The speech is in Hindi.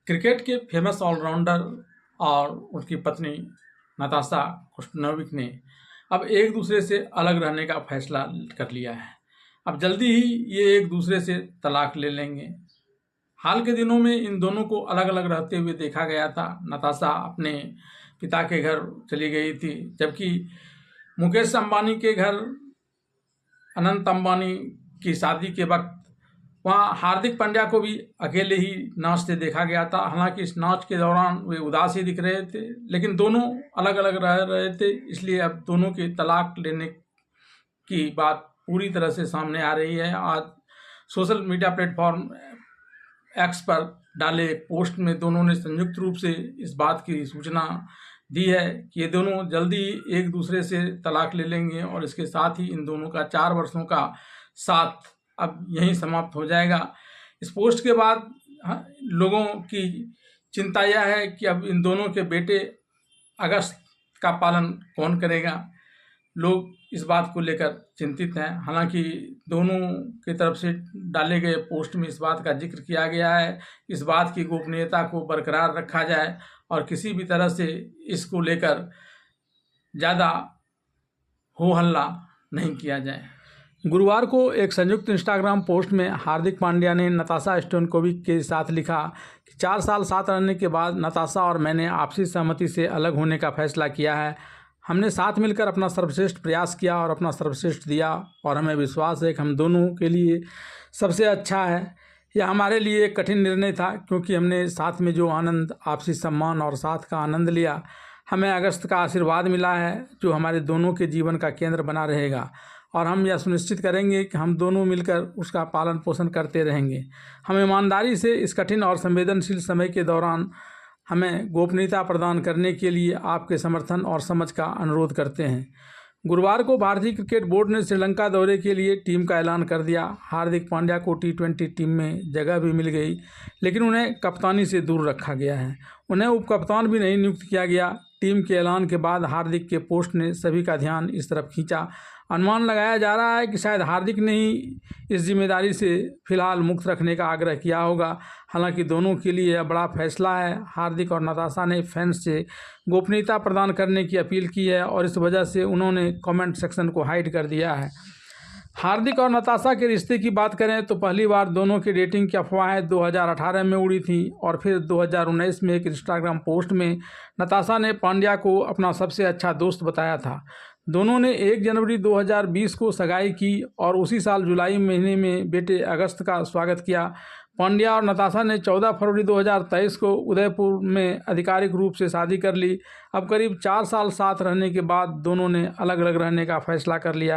क्रिकेट के फेमस ऑलराउंडर और उनकी पत्नी नताशा कुस्टनोविक ने अब एक दूसरे से अलग रहने का फैसला कर लिया है। अब जल्दी ही ये एक दूसरे से तलाक ले लेंगे। हाल के दिनों में इन दोनों को अलग अलग रहते हुए देखा गया था। नताशा अपने पिता के घर चली गई थी, जबकि मुकेश अंबानी के घर अनंत अंबानी की शादी के वक्त वहाँ हार्दिक पांड्या को भी अकेले ही नाचते देखा गया था। हालांकि इस नाच के दौरान वे उदास ही दिख रहे थे, लेकिन दोनों अलग अलग रह रहे थे। इसलिए अब दोनों के तलाक लेने की बात पूरी तरह से सामने आ रही है। आज सोशल मीडिया प्लेटफॉर्म एक्स पर डाले एक पोस्ट में दोनों ने संयुक्त रूप से इस बात की सूचना दी है कि ये दोनों जल्दी एक दूसरे से तलाक ले लेंगे और इसके साथ ही इन दोनों का 4 वर्षों का साथ अब यहीं समाप्त हो जाएगा। इस पोस्ट के बाद लोगों की चिंता यह है कि अब इन दोनों के बेटे अगस्त का पालन कौन करेगा। लोग इस बात को लेकर चिंतित हैं। हालांकि दोनों की तरफ से डाले गए पोस्ट में इस बात का जिक्र किया गया है, इस बात की गोपनीयता को बरकरार रखा जाए और किसी भी तरह से इसको लेकर ज़्यादा हो हल्ला नहीं किया जाए। गुरुवार को एक संयुक्त इंस्टाग्राम पोस्ट में हार्दिक पांड्या ने नताशा स्टोइकोविक के साथ लिखा कि 4 साल साथ रहने के बाद नताशा और मैंने आपसी सहमति से अलग होने का फैसला किया है। हमने साथ मिलकर अपना सर्वश्रेष्ठ प्रयास किया और अपना सर्वश्रेष्ठ दिया और हमें विश्वास है कि हम दोनों के लिए सबसे अच्छा है। यह हमारे लिए एक कठिन निर्णय था, क्योंकि हमने साथ में जो आनंद, आपसी सम्मान और साथ का आनंद लिया, हमें अगस्त का आशीर्वाद मिला है जो हमारे दोनों के जीवन का केंद्र बना रहेगा और हम यह सुनिश्चित करेंगे कि हम दोनों मिलकर उसका पालन पोषण करते रहेंगे। हम ईमानदारी से इस कठिन और संवेदनशील समय के दौरान हमें गोपनीयता प्रदान करने के लिए आपके समर्थन और समझ का अनुरोध करते हैं। गुरुवार को भारतीय क्रिकेट बोर्ड ने श्रीलंका दौरे के लिए टीम का ऐलान कर दिया। हार्दिक पांड्या को T20 टीम में जगह भी मिल गई, लेकिन उन्हें कप्तानी से दूर रखा गया है। उन्हें उपकप्तान भी नहीं नियुक्त किया गया। टीम के ऐलान के बाद हार्दिक के पोस्ट ने सभी का ध्यान इस तरफ खींचा। अनुमान लगाया जा रहा है कि शायद हार्दिक ने ही इस जिम्मेदारी से फिलहाल मुक्त रखने का आग्रह किया होगा। हालांकि दोनों के लिए यह बड़ा फैसला है। हार्दिक और नताशा ने फैंस से गोपनीयता प्रदान करने की अपील की है और इस वजह से उन्होंने कमेंट सेक्शन को हाइड कर दिया है। हार्दिक और नताशा के रिश्ते की बात करें तो पहली बार दोनों की डेटिंग की अफवाहें 2018 में उड़ी थी और फिर 2019 में एक इंस्टाग्राम पोस्ट में नताशा ने पांड्या को अपना सबसे अच्छा दोस्त बताया था। दोनों ने 1 जनवरी 2020 को सगाई की और उसी साल जुलाई महीने में बेटे अगस्त का स्वागत किया। पांड्या और नताशा ने 14 फरवरी 2023 को उदयपुर में आधिकारिक रूप से शादी कर ली। अब करीब 4 साल साथ रहने के बाद दोनों ने अलग अलग रहने का फैसला कर लिया।